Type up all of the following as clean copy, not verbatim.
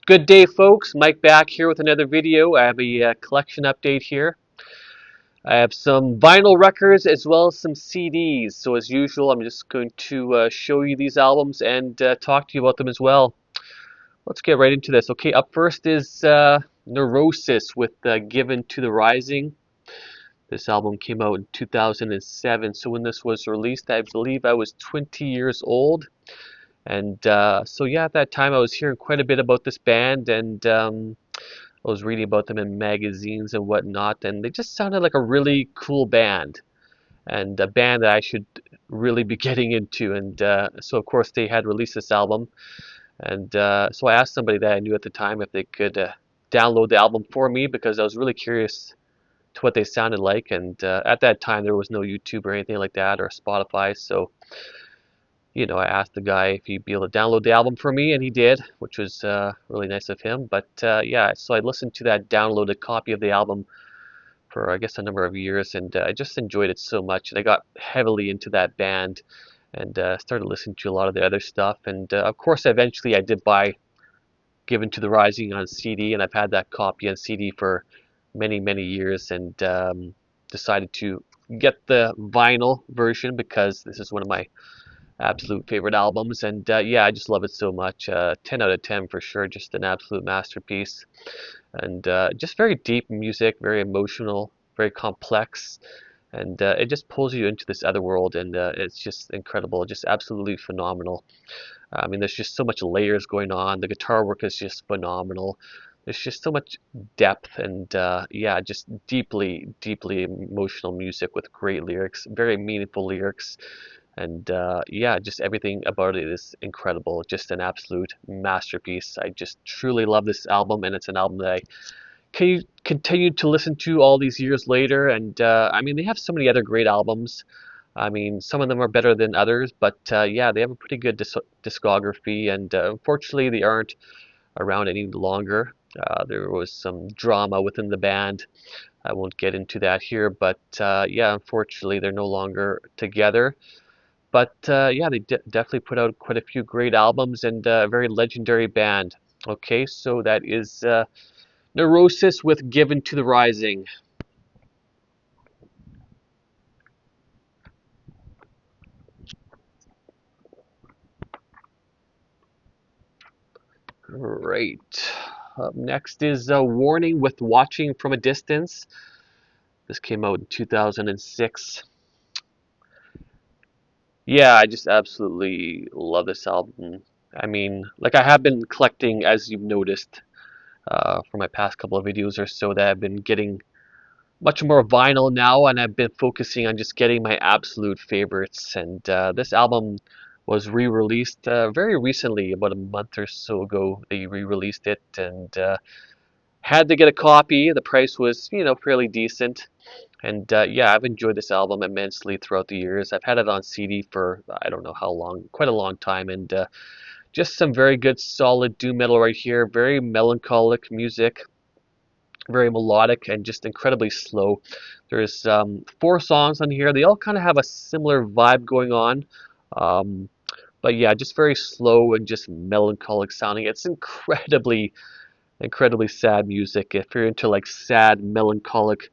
Good day, folks. Mike back here with another video. I have a collection update here. I have some vinyl records as well as some CDs. So as usual, I'm just going to show you these albums and talk to you about them as well. Let's get right into this. Okay, up first is Neurosis with Given to the Rising. This album came out in 2007. So when this was released, I believe I was 20 years old. And so yeah, at that time I was hearing quite a bit about this band, and I was reading about them in magazines and whatnot, and they just sounded like a really cool band, and a band that I should really be getting into. And so of course they had released this album, and so I asked somebody that I knew at the time if they could download the album for me, because I was really curious to what they sounded like. And at that time there was no YouTube or anything like that, or Spotify, so I asked the guy if he'd be able to download the album for me, and he did, which was really nice of him. But yeah, so I listened to that downloaded copy of the album for, I guess, a number of years, and I just enjoyed it so much. And I got heavily into that band, and started listening to a lot of the other stuff. And of course, eventually I did buy Given to the Rising on CD, and I've had that copy on CD for many, many years, and decided to get the vinyl version because this is one of my absolute favorite albums. And yeah, I just love it so much. 10 out of 10 for sure. Just an absolute masterpiece, and just very deep music, very emotional, very complex, and it just pulls you into this other world, and it's just incredible, just absolutely phenomenal. I mean, there's just so much layers going on. The guitar work is just phenomenal. There's just so much depth, and yeah, just deeply, deeply emotional music with great lyrics, very meaningful lyrics. And yeah, just everything about it is incredible. Just an absolute masterpiece. I just truly love this album, and it's an album that I can continue to listen to all these years later. And I mean, they have so many other great albums. I mean, some of them are better than others, but yeah, they have a pretty good discography. And unfortunately, they aren't around any longer. There was some drama within the band. I won't get into that here, but yeah, unfortunately, they're no longer together. But yeah, they definitely put out quite a few great albums, and a very legendary band. Okay, so that is Neurosis with Given to the Rising. Great. Up next is Warning with Watching from a Distance. This came out in 2006. Yeah, I just absolutely love this album. I mean, like, I have been collecting, as you've noticed, for my past couple of videos or so, that I've been getting much more vinyl now, and I've been focusing on just getting my absolute favorites. And this album was re-released very recently, about a month or so ago. They re-released it, and had to get a copy. The price was, fairly decent. And yeah, I've enjoyed this album immensely throughout the years. I've had it on CD for I don't know how long, quite a long time, and just some very good, solid doom metal right here. Very melancholic music, very melodic, and just incredibly slow. There's 4 songs on here. They all kind of have a similar vibe going on. Um, but yeah, just very slow and just melancholic sounding. It's incredibly, incredibly sad music. If you're into like sad, melancholic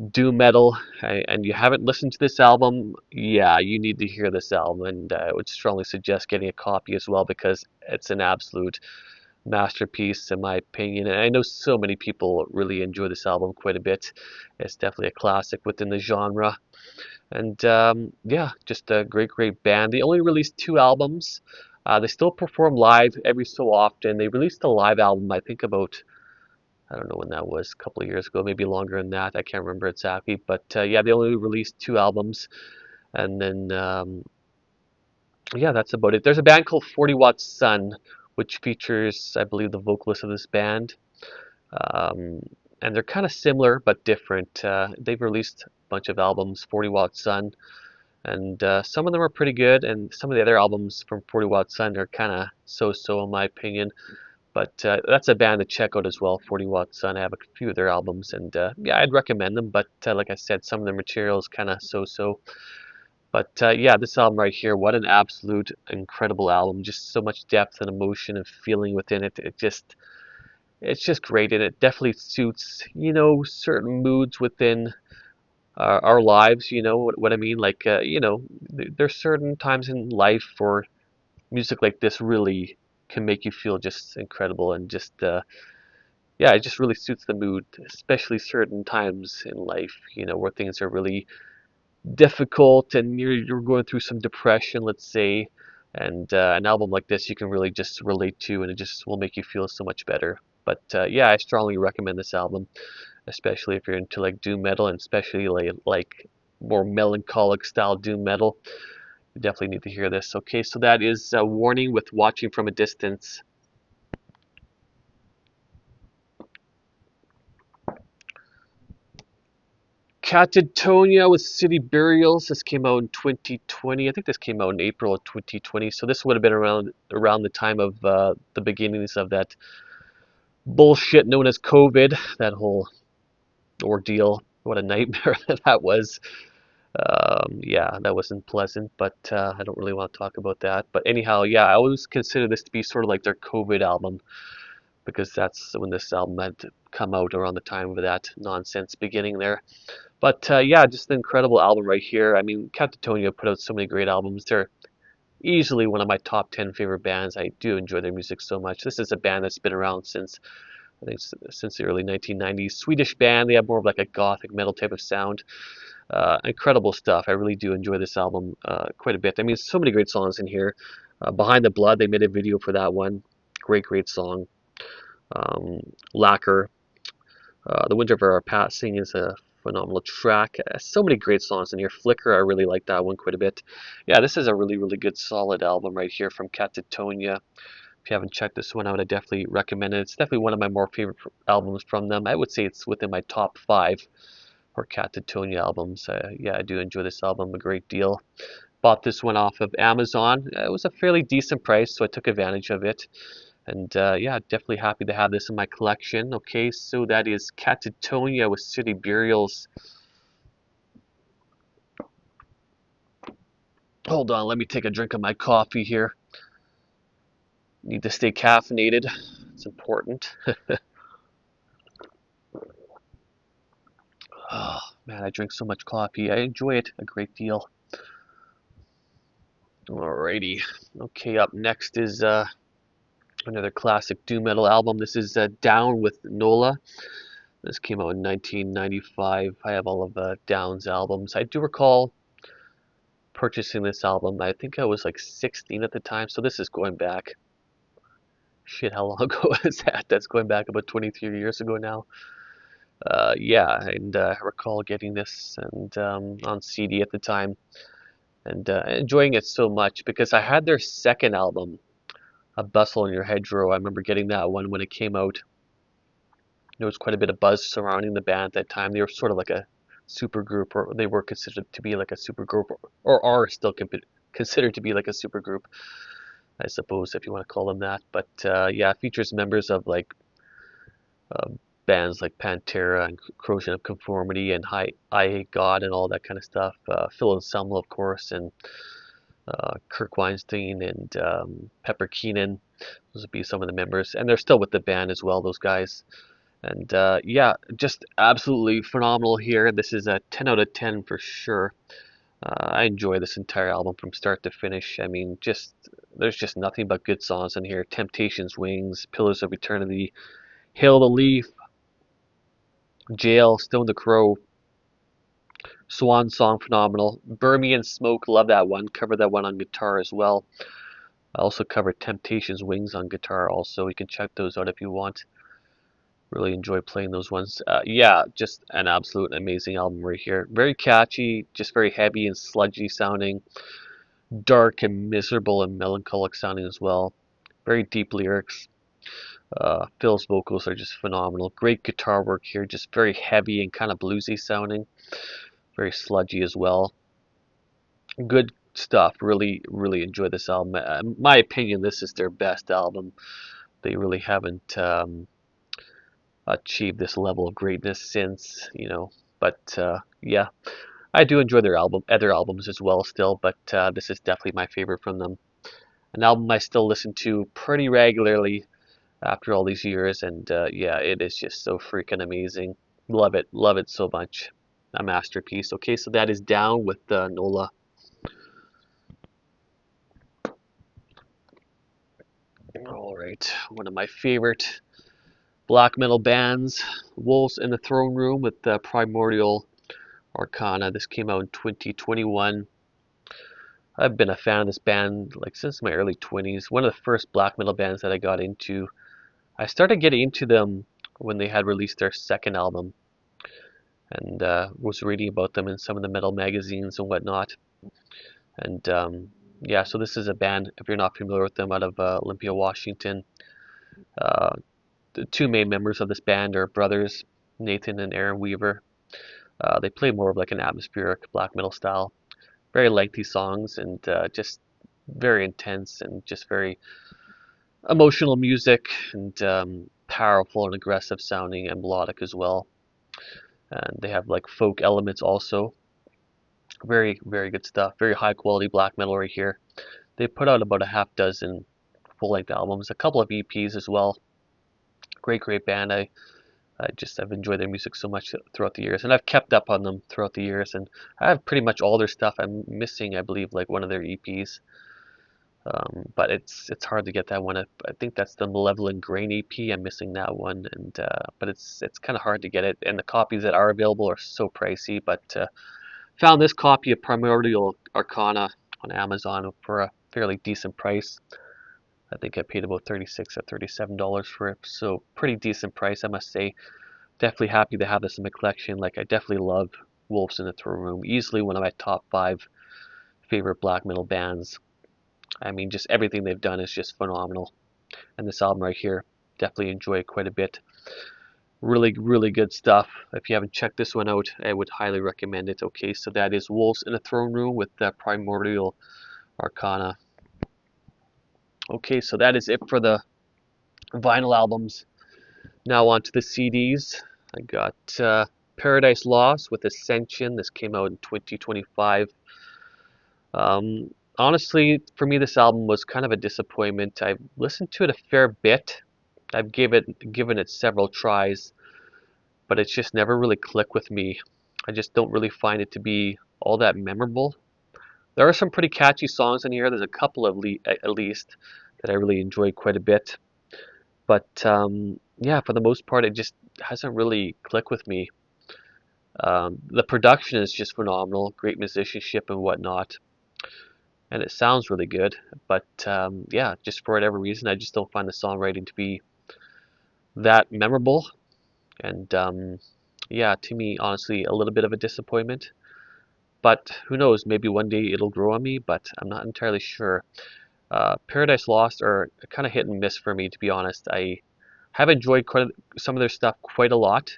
doom metal, and you haven't listened to this album, yeah, you need to hear this album. And I would strongly suggest getting a copy as well, because it's an absolute masterpiece in my opinion. And I know so many people really enjoy this album quite a bit. It's definitely a classic within the genre. And yeah, just a great, great band. They only released 2 albums. They still perform live every so often. They released a live album, I think, about, I don't know when that was, a couple of years ago, maybe longer than that. I can't remember exactly. But yeah, they only released 2 albums. And then yeah, that's about it. There's a band called 40 Watt Sun, which features, I believe, the vocalist of this band. Um, and they're kind of similar but different. They've released a bunch of albums, 40 Watt Sun, and some of them are pretty good, and some of the other albums from 40 Watt Sun are kind of so-so in my opinion. But that's a band to check out as well, 40 Watt Sun. I have a few of their albums, and yeah, I'd recommend them. But like I said, some of the material is kind of so-so. But yeah, this album right here, what an absolute incredible album. Just so much depth and emotion and feeling within it. It's just great, and it definitely suits, certain moods within our lives. You know what I mean? Like, there's certain times in life for music like this really can make you feel just incredible, and just yeah, it just really suits the mood, especially certain times in life, where things are really difficult and you're going through some depression, let's say, and an album like this you can really just relate to, and it just will make you feel so much better. But yeah, I strongly recommend this album, especially if you're into like doom metal, and especially like more melancholic style doom metal. You definitely need to hear this. Okay, so that is a Warning with Watching from a Distance. Katatonia with City Burials. This came out in 2020. I think this came out in April of 2020. So this would have been around the time of the beginnings of that bullshit known as COVID. That whole ordeal. What a nightmare that was. Yeah, that wasn't pleasant, but I don't really want to talk about that. But anyhow, yeah, I always consider this to be sort of like their COVID album, because that's when this album had come out, around the time of that nonsense beginning there. But yeah, just an incredible album right here. I mean, Katatonia put out so many great albums. They're easily one of my top 10 favorite bands. I do enjoy their music so much. This is a band that's been around since, I think, since the early 1990s. Swedish band. They have more of like a gothic metal type of sound. Incredible stuff. I really do enjoy this album quite a bit. I mean, so many great songs in here. Behind the Blood, they made a video for that one. Great song. Um, Lacquer. The Winter of Our Passing is a phenomenal track. So many great songs in here. Flicker, I really like that one quite a bit. Yeah, this is a really good solid album right here from Katatonia. If you haven't checked this one out, I definitely recommend it. It's definitely one of my more favorite albums from them. I would say it's within my top 5 for Katatonia albums. Yeah, I do enjoy this album a great deal. Bought this one off of Amazon. It was a fairly decent price, so I took advantage of it. And yeah, definitely happy to have this in my collection. Okay, so that is Katatonia with City Burials. Hold on, let me take a drink of my coffee here. Need to stay caffeinated. It's important. Oh, man, I drink so much coffee. I enjoy it a great deal. Alrighty. Okay, up next is another classic doom metal album. This is Down with Nola. This came out in 1995. I have all of Down's albums. I do recall purchasing this album. I think I was like 16 at the time, so this is going back. Shit, how long ago is that? That's going back about 23 years ago now. Yeah, and I recall getting this and on CD at the time, and enjoying it so much because I had their second album, A Bustle in Your Hedgerow. I remember getting that one when it came out. There was quite a bit of buzz surrounding the band at that time. They were sort of like a super group, or they were considered to be like a super group, or are still considered to be like a super group, I suppose, if you want to call them that. But yeah, it features members of like uh, bands like Pantera and Corrosion of Conformity and I Hate God and all that kind of stuff. Phil Anselmo, of course, and Kirk Weinstein and Pepper Keenan. Those would be some of the members, and they're still with the band as well, those guys. And yeah, just absolutely phenomenal here. This is a 10 out of 10 for sure. I enjoy this entire album from start to finish. I mean, there's just nothing but good songs in here. Temptation's Wings, Pillars of Eternity, Hail the Leaf, Jail, Stone the Crow, Swan Song, phenomenal. Burn Me in Smoke, love that one. Covered that one on guitar as well. I also covered Temptation's Wings on guitar also. You can check those out if you want. Really enjoy playing those ones. Yeah, just an absolute amazing album right here. Very catchy, just very heavy and sludgy sounding. Dark and miserable and melancholic sounding as well. Very deep lyrics. Phil's vocals are just phenomenal. Great guitar work here, just very heavy and kind of bluesy sounding. Very sludgy as well. Good stuff. Really enjoy this album. In my opinion, this is their best album. They really haven't achieved this level of greatness since, But yeah, I do enjoy their other albums as well still, but this is definitely my favorite from them. An album I still listen to pretty regularly after all these years, and yeah, it is just so freaking amazing. Love it so much. A masterpiece. Okay, so that is Down with Nola. All right, one of my favorite black metal bands, Wolves in the Throne Room with Primordial Arcana. This came out in 2021. I've been a fan of this band like since my early 20s. One of the first black metal bands that I got into. I started getting into them when they had released their second album, and was reading about them in some of the metal magazines and whatnot. And yeah, so this is a band, if you're not familiar with them, out of Olympia, Washington. Uh, the two main members of this band are brothers, Nathan and Aaron Weaver. They play more of like an atmospheric black metal style. Very lengthy songs and just very intense and just very emotional music and powerful and aggressive sounding and melodic as well. And they have like folk elements also. Very, very good stuff. Very high quality black metal right here. They put out about a half dozen full length albums, a couple of EPs as well. Great band. I've enjoyed their music so much throughout the years, and I've kept up on them throughout the years, and I have pretty much all their stuff. I'm missing, I believe, like one of their EPs, but it's hard to get that one. I think that's the Malevolent Grain EP. I'm missing that one, and but it's kind of hard to get it, and the copies that are available are so pricey. But found this copy of Primordial Arcana on Amazon for a fairly decent price. I think I paid about $36 or $37 for it, so pretty decent price, I must say. Definitely happy to have this in my collection. Like, I definitely love Wolves in the Throne Room. Easily one of my top 5 favorite black metal bands. I mean, just everything they've done is just phenomenal. And this album right here, definitely enjoy it quite a bit. Really good stuff. If you haven't checked this one out, I would highly recommend it. Okay, so that is Wolves in the Throne Room with Primordial Arcana. Okay, so that is it for the vinyl albums. Now on to the CDs. I got Paradise Lost with Ascension. This came out in 2025. Honestly, for me, this album was kind of a disappointment. I've listened to it a fair bit. I've given it several tries, but it's just never really clicked with me. I just don't really find it to be all that memorable. There are some pretty catchy songs in here. There's a couple at least that I really enjoyed quite a bit. But yeah, for the most part, it just hasn't really clicked with me. The production is just phenomenal, great musicianship and whatnot, and it sounds really good. But yeah, just for whatever reason, I just don't find the songwriting to be that memorable. And yeah, to me, honestly, a little bit of a disappointment. But who knows? Maybe one day it'll grow on me, but I'm not entirely sure. Paradise Lost are kind of hit and miss for me, to be honest. I have enjoyed some of their stuff quite a lot.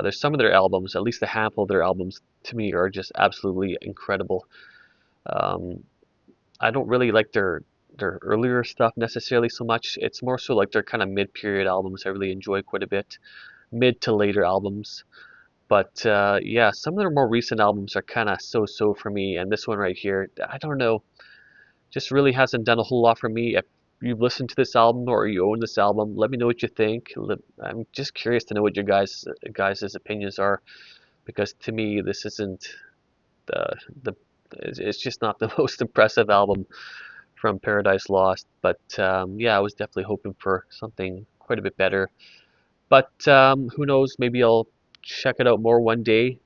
There's some of their albums, at least a handful of their albums, to me are just absolutely incredible. Um, I don't really like their earlier stuff necessarily so much. It's more so like their kind of mid-period albums I really enjoy quite a bit. Mid to later albums. But yeah, some of their more recent albums are kind of so-so for me. And this one right here, I don't know, just really hasn't done a whole lot for me. If you've listened to this album or you own this album, let me know what you think. I'm just curious to know what your guys' opinions are, because to me this isn't the it's just not the most impressive album from Paradise Lost. But yeah, I was definitely hoping for something quite a bit better. But who knows? Maybe I'll check it out more one day,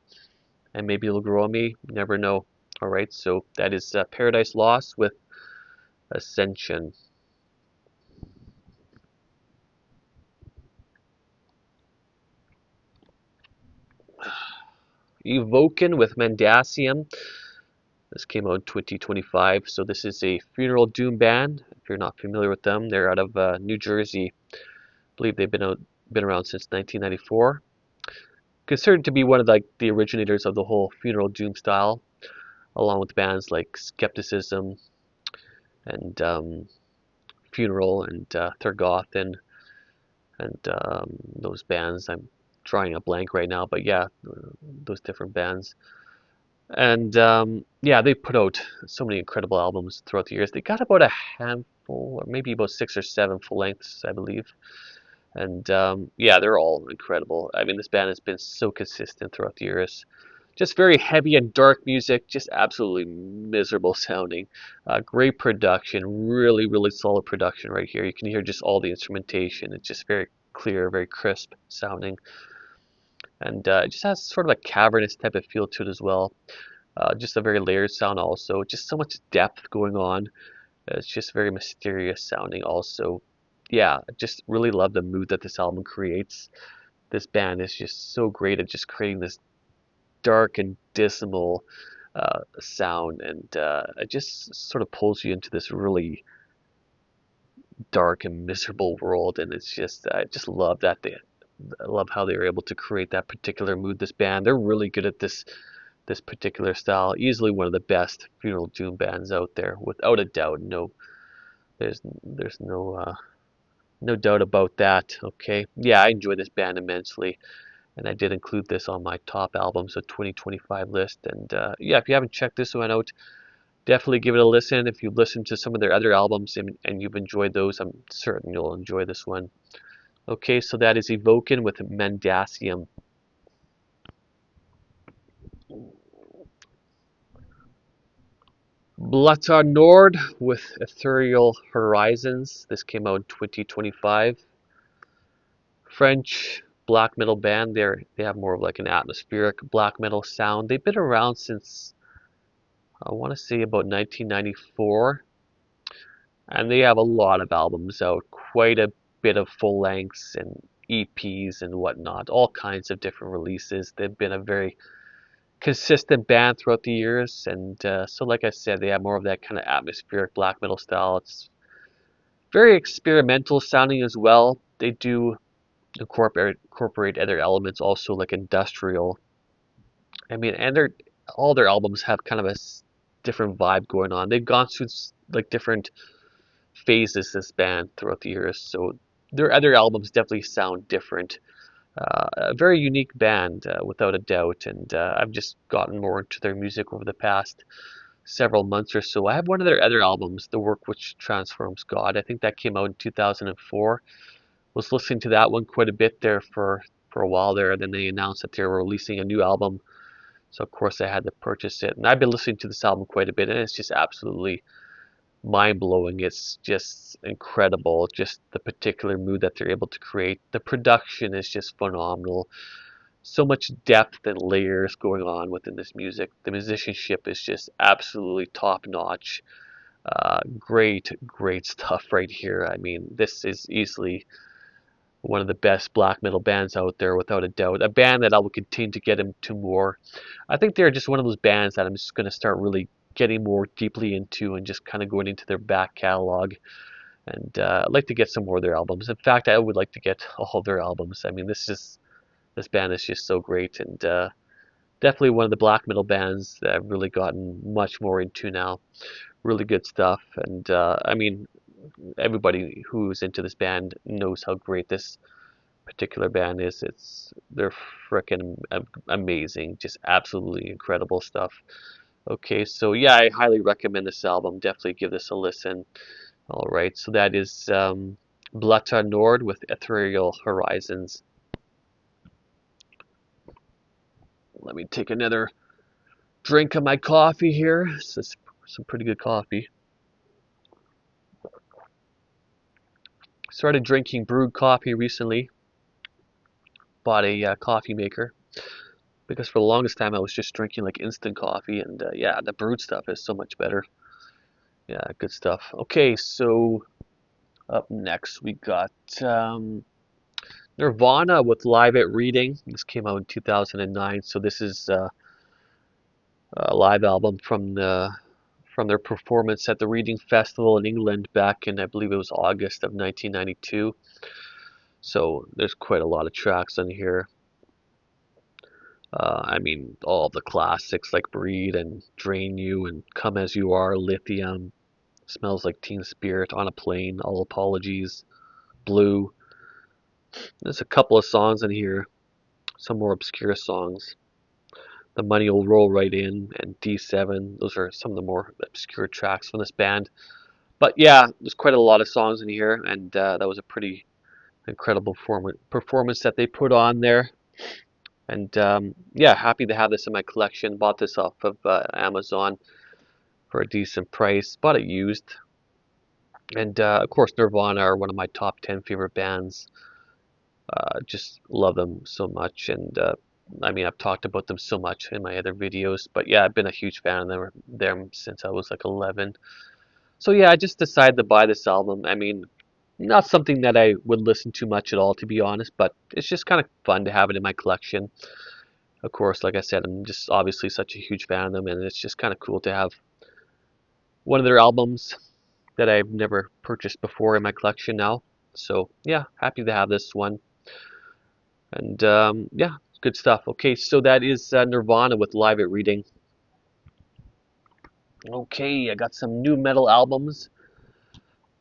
and maybe it'll grow on me. You never know. All right, so that is Paradise Lost with Ascension. Evoken with Mendacium. This came out in 2025. So this is a funeral doom band. If you're not familiar with them, they're out of New Jersey. I believe they've been around since 1994. Considered to be one of the originators of the whole funeral doom style, along with bands like Skepticism and Funeral and Thurgoth and those bands. I'm drawing a blank right now, but yeah, those different bands. And yeah, they put out so many incredible albums throughout the years. They got about a handful, or maybe about 6 or 7 full lengths, I believe. And yeah, they're all incredible. I mean, this band has been so consistent throughout the years. Just very heavy and dark music, just absolutely miserable sounding. Great production, really, really solid production right here. You can hear just all the instrumentation. It's just very clear, very crisp sounding. And it just has sort of a cavernous type of feel to it as well. Just a very layered sound also. Just so much depth going on. It's just very mysterious sounding also. Yeah, I just really love the mood that this album creates. This band is just so great at just creating this dark and dismal sound, and it just sort of pulls you into this really dark and miserable world. And it's just, I just love that I love how they were able to create that particular mood. This band, they're really good at this particular style. Easily one of the best funeral doom bands out there, without a doubt. No, there's no doubt about that. Okay, yeah, I enjoy this band immensely, and I did include this on my top albums of 2025 list. And yeah, if you haven't checked this one out, definitely give it a listen. If you've listened to some of their other albums and you've enjoyed those, I'm certain you'll enjoy this one. Okay, so that is Evoken with Mendacium. Blut Nord with Ethereal Horizons. This came out in 2025. French black metal band. They have more of like an atmospheric black metal sound. They've been around since, I want to say, about 1994, and they have a lot of albums out, quite a bit of full lengths and EPs and whatnot, all kinds of different releases. They've been a very consistent band throughout the years, and so like I said, they have more of that kind of atmospheric black metal style. It's very experimental sounding as well. They do incorporate other elements also, like industrial. I mean, and all their albums have kind of a different vibe going on. They've gone through like different phases, this band, throughout the years, so their other albums definitely sound different. A very unique band, without a doubt, and I've just gotten more into their music over the past several months or so. I have one of their other albums, The Work Which Transforms God. I think that came out in 2004. Was listening to that one quite a bit there for a while there, and then they announced that they were releasing a new album. So of course I had to purchase it, and I've been listening to this album quite a bit, and it's just absolutely mind-blowing. It's just incredible, just the particular mood that they're able to create. The production is just phenomenal. So much depth and layers going on within this music. The musicianship is just absolutely top-notch. Great stuff right here. I mean, this is easily one of the best black metal bands out there, without a doubt. A band that I will continue to get into more. I think they're just one of those bands that I'm just going to start really getting more deeply into, and just kind of going into their back catalog. And I'd like to get some more of their albums. In fact, I would like to get all of their albums. I mean, this band is just so great, and definitely one of the black metal bands that I've really gotten much more into now. Really good stuff, and I mean, everybody who's into this band knows how great this particular band is. They're freaking amazing, just absolutely incredible stuff. Okay, so yeah, I highly recommend this album. Definitely give this a listen. All right, so that is Blut Nord with Ethereal Horizons. Let me take another drink of my coffee here. This is some pretty good coffee. Started drinking brewed coffee recently. Bought a coffee maker, because for the longest time I was just drinking like instant coffee, and yeah, the brewed stuff is so much better. Yeah, good stuff. Okay, so up next we got Nirvana with Live at Reading. This came out in 2009, so this is a live album from their performance at the Reading Festival in England back in, I believe it was August of 1992. So there's quite a lot of tracks on here. I mean, all the classics like Breed and Drain You and Come As You Are, Lithium, Smells Like Teen Spirit, On a Plane, All Apologies, Blue. There's a couple of songs in here, some more obscure songs. The Money Will Roll Right In and D7. Those are some of the more obscure tracks from this band. But yeah, there's quite a lot of songs in here, and that was a pretty incredible performance that they put on there. And yeah, happy to have this in my collection. Bought this off of Amazon for a decent price. Bought it used. And of course, Nirvana are one of my top 10 favorite bands. Just love them so much. And I mean, I've talked about them so much in my other videos. But yeah, I've been a huge fan of them since I was like 11. So yeah, I just decided to buy this album. I mean, not something that I would listen to much at all, to be honest, but it's just kind of fun to have it in my collection. Of course, like I said, I'm just obviously such a huge fan of them, and it's just kind of cool to have one of their albums that I've never purchased before in my collection now. So yeah, happy to have this one. And yeah, good stuff. Okay, so that is Nirvana with Live at Reading. Okay, I got some new metal albums.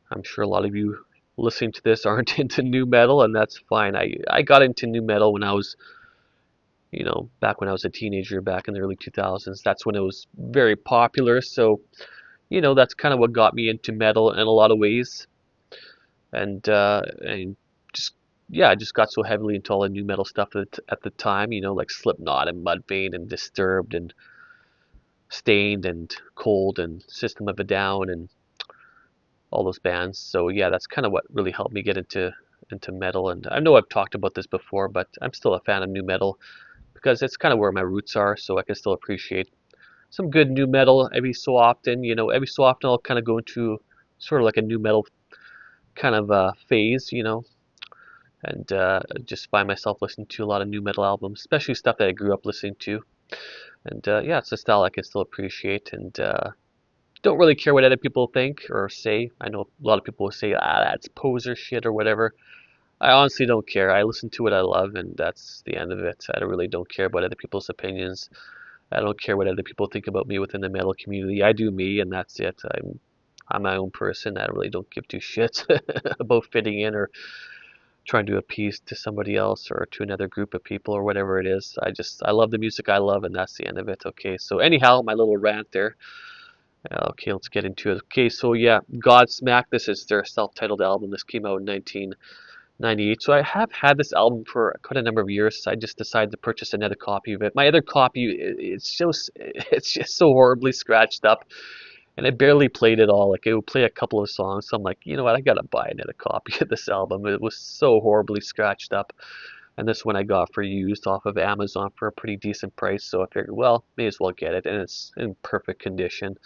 I'm sure a lot of you listening to this aren't into new metal, and that's fine. I got into new metal when I was, back when I was a teenager, back in the early 2000s. That's when it was very popular. So, that's kind of what got me into metal in a lot of ways. And just, yeah, I just got so heavily into all the new metal stuff at the time, like Slipknot and Mudvayne and Disturbed and Stained and Cold and System of a Down and all those bands. So yeah, that's kind of what really helped me get into metal. And I know I've talked about this before, but I'm still a fan of new metal because it's kind of where my roots are, so I can still appreciate some good new metal every so often. Every so often I'll kind of go into sort of like a new metal kind of phase, and just find myself listening to a lot of new metal albums, especially stuff that I grew up listening to. And yeah, it's a style I can still appreciate, and don't really care what other people think or say. I know a lot of people will say, that's poser shit or whatever. I honestly don't care. I listen to what I love, and that's the end of it. I really don't care about other people's opinions. I don't care what other people think about me within the metal community. I do me, and that's it. I'm my own person. I really don't give two shits about fitting in or trying to appease to somebody else or to another group of people or whatever it is. I love the music I love, and that's the end of it. Okay, so anyhow, my little rant there. Okay, let's get into it. Okay, so yeah, Godsmack. This is their self-titled album. This came out in 1998. So I have had this album for quite a number of years. I just decided to purchase another copy of it. My other copy, it's just so horribly scratched up, and I barely played it all. Like it would play a couple of songs. So I'm like, you know what? I gotta buy another copy of this album. It was so horribly scratched up. And this one I got for used off of Amazon for a pretty decent price. So I figured, well, may as well get it. And it's in perfect condition.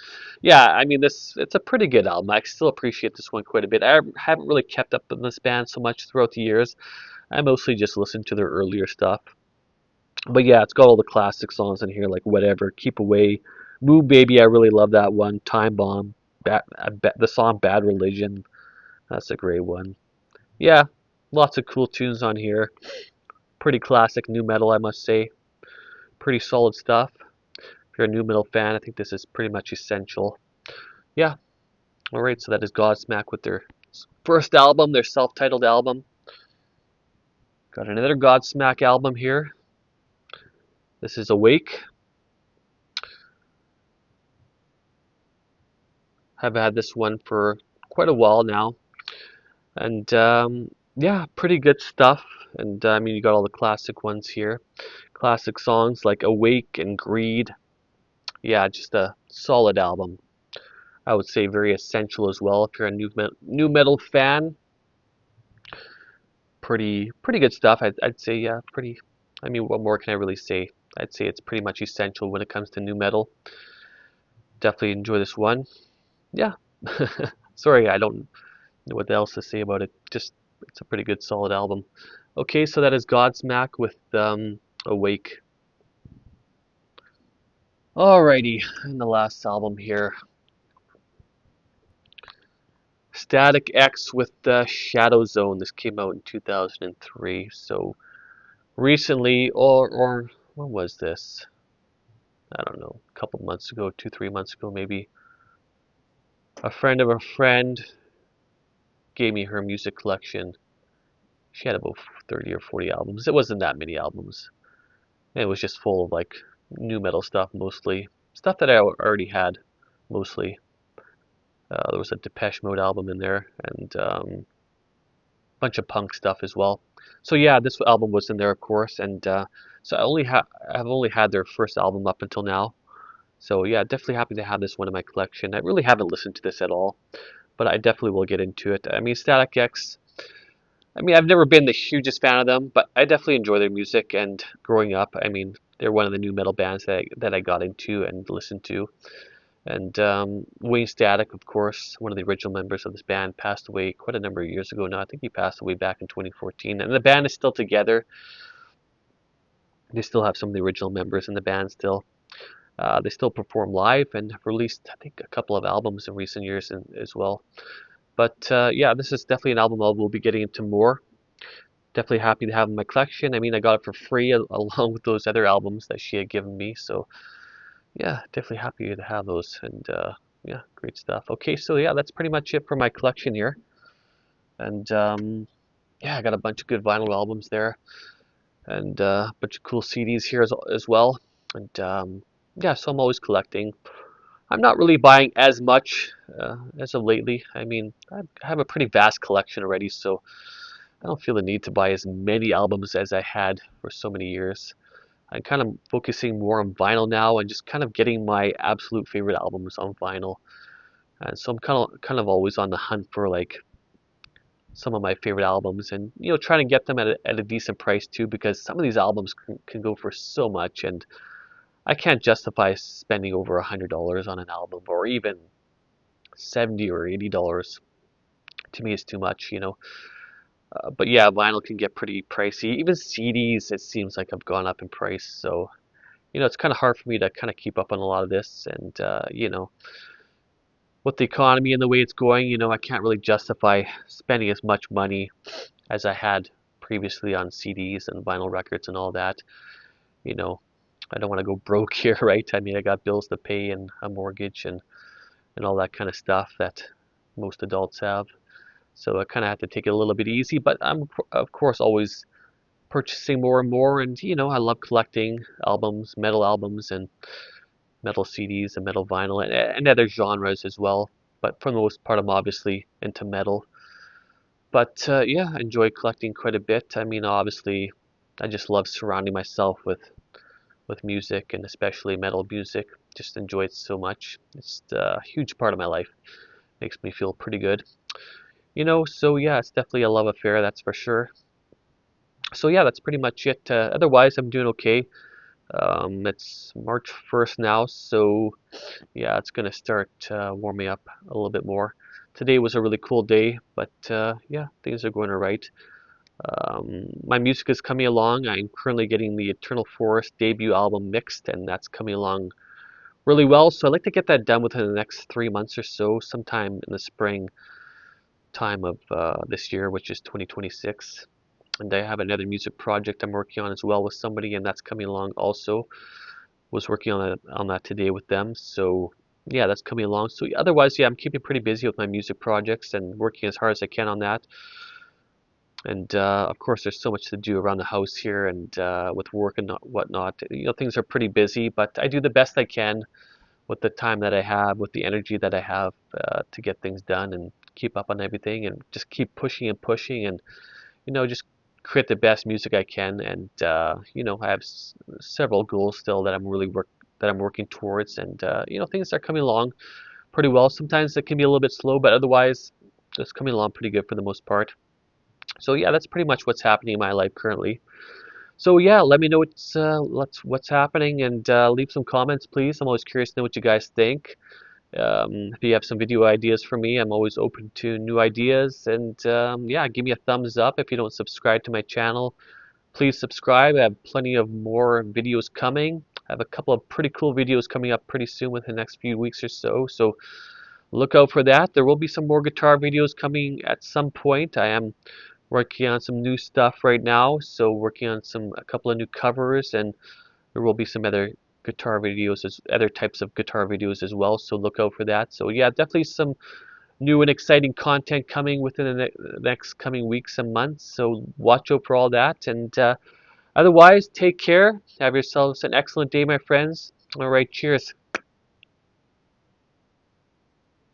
Yeah, I mean, it's a pretty good album. I still appreciate this one quite a bit. I haven't really kept up with this band so much throughout the years. I mostly just listened to their earlier stuff. But yeah, it's got all the classic songs in here, like Whatever, Keep Away, Moon Baby, I really love that one. Time Bomb, the song Bad Religion, that's a great one. Yeah, lots of cool tunes on here. Pretty classic new metal, I must say. Pretty solid stuff. If you're a new metal fan, I think this is pretty much essential. Yeah, alright, so that is Godsmack with their first album, their self-titled album. Got another Godsmack album here. This is Awake. I've had this one for quite a while now. And yeah, pretty good stuff. And I mean, you got all the classic ones here. Classic songs like Awake and Greed. Yeah, just a solid album. I would say very essential as well if you're a new metal fan. Pretty good stuff. I'd say yeah, pretty. I mean, what more can I really say? I'd say it's pretty much essential when it comes to new metal. Definitely enjoy this one. Yeah. Sorry, I don't know what else to say about it. Just it's a pretty good solid album. Okay, so that is Godsmack with Awake. Alrighty, and the last album here. Static X with the Shadow Zone. This came out in 2003. So recently, or when was this? I don't know, a couple months ago, 2-3 months ago maybe. A friend of a friend gave me her music collection. She had about 30 or 40 albums. It wasn't that many albums. And it was just full of like new metal stuff mostly. Stuff that I already had mostly. There was a Depeche Mode album in there, and bunch of punk stuff as well. So yeah, this album was in there, of course, and so I've only had their first album up until now. So yeah, definitely happy to have this one in my collection. I really haven't listened to this at all, but I definitely will get into it. I mean, Static X. I mean, I've never been the hugest fan of them, but I definitely enjoy their music. And growing up, I mean, they're one of the new metal bands that I got into and listened to. And Wayne Static, of course, one of the original members of this band, passed away quite a number of years ago now. I think he passed away back in 2014. And the band is still together. They still have some of the original members in the band still. They still perform live and have released, I think, a couple of albums in recent years as well. But yeah, this is definitely an album I will be getting into more. Definitely happy to have in my collection. I mean, I got it for free along with those other albums that she had given me. So yeah, definitely happy to have those. And yeah, great stuff. Okay, so yeah, that's pretty much it for my collection here. And yeah, I got a bunch of good vinyl albums there, and a bunch of cool CDs here as well. And yeah, so I'm always collecting. I'm not really buying as much as of lately. I mean, I have a pretty vast collection already, so I don't feel the need to buy as many albums as I had for so many years. I'm kind of focusing more on vinyl now and just kind of getting my absolute favorite albums on vinyl. And so I'm kind of always on the hunt for like some of my favorite albums, and trying to get them at a decent price too, because some of these albums can go for so much, and I can't justify spending over $100 on an album, or even 70 or $80. To me, it's too much. But yeah, vinyl can get pretty pricey. Even CDs, it seems like have gone up in price. So it's kind of hard for me to kind of keep up on a lot of this, and with the economy and the way it's going, I can't really justify spending as much money as I had previously on CDs and vinyl records and all that. You know, I don't want to go broke here, right? I mean, I got bills to pay and a mortgage and all that kind of stuff that most adults have. So I kind of have to take it a little bit easy, but I'm of course always purchasing more and more. And I love collecting albums, and metal CDs and metal vinyl, and other genres as well. But for the most part, I'm obviously into metal. But yeah, I enjoy collecting quite a bit. I mean, obviously, I just love surrounding myself with music, and especially metal music. Just enjoy it so much. It's a huge part of my life. Makes me feel pretty good. So yeah, it's definitely a love affair, that's for sure. So yeah, that's pretty much it. Otherwise, I'm doing okay. It's March 1st now, so yeah, it's gonna start warming up a little bit more. Today was a really cool day, but yeah, things are going all right. My music is coming along. I'm currently getting the Eternal Forest debut album mixed, and that's coming along really well. So I'd like to get that done within the next 3 months or so, sometime in the spring time of this year, which is 2026. And I have another music project I'm working on as well with somebody, and that's coming along also. Was working on that today with them. So yeah, that's coming along. So otherwise, yeah, I'm keeping pretty busy with my music projects and working as hard as I can on that. And of course, there's so much to do around the house here, and with work and whatnot. Things are pretty busy, but I do the best I can with the time that I have, with the energy that I have to get things done and keep up on everything, and just keep pushing and pushing, and just create the best music I can. And I have several goals still that I'm working towards, and things are coming along pretty well. Sometimes it can be a little bit slow, but otherwise it's coming along pretty good for the most part. So yeah, that's pretty much what's happening in my life currently. So yeah, let me know what's happening, and leave some comments, please. I'm always curious to know what you guys think. If you have some video ideas for me, I'm always open to new ideas. And yeah, give me a thumbs up if you don't subscribe to my channel. Please subscribe. I have plenty of more videos coming. I have a couple of pretty cool videos coming up pretty soon within the next few weeks or so. So look out for that. There will be some more guitar videos coming at some point. I am working on some new stuff right now, so working on a couple of new covers, and there will be some other other types of guitar videos as well, so look out for that. So yeah, definitely some new and exciting content coming within the next coming weeks and months, so watch out for all that. And Otherwise, take care. Have yourselves an excellent day, my friends. All right, cheers.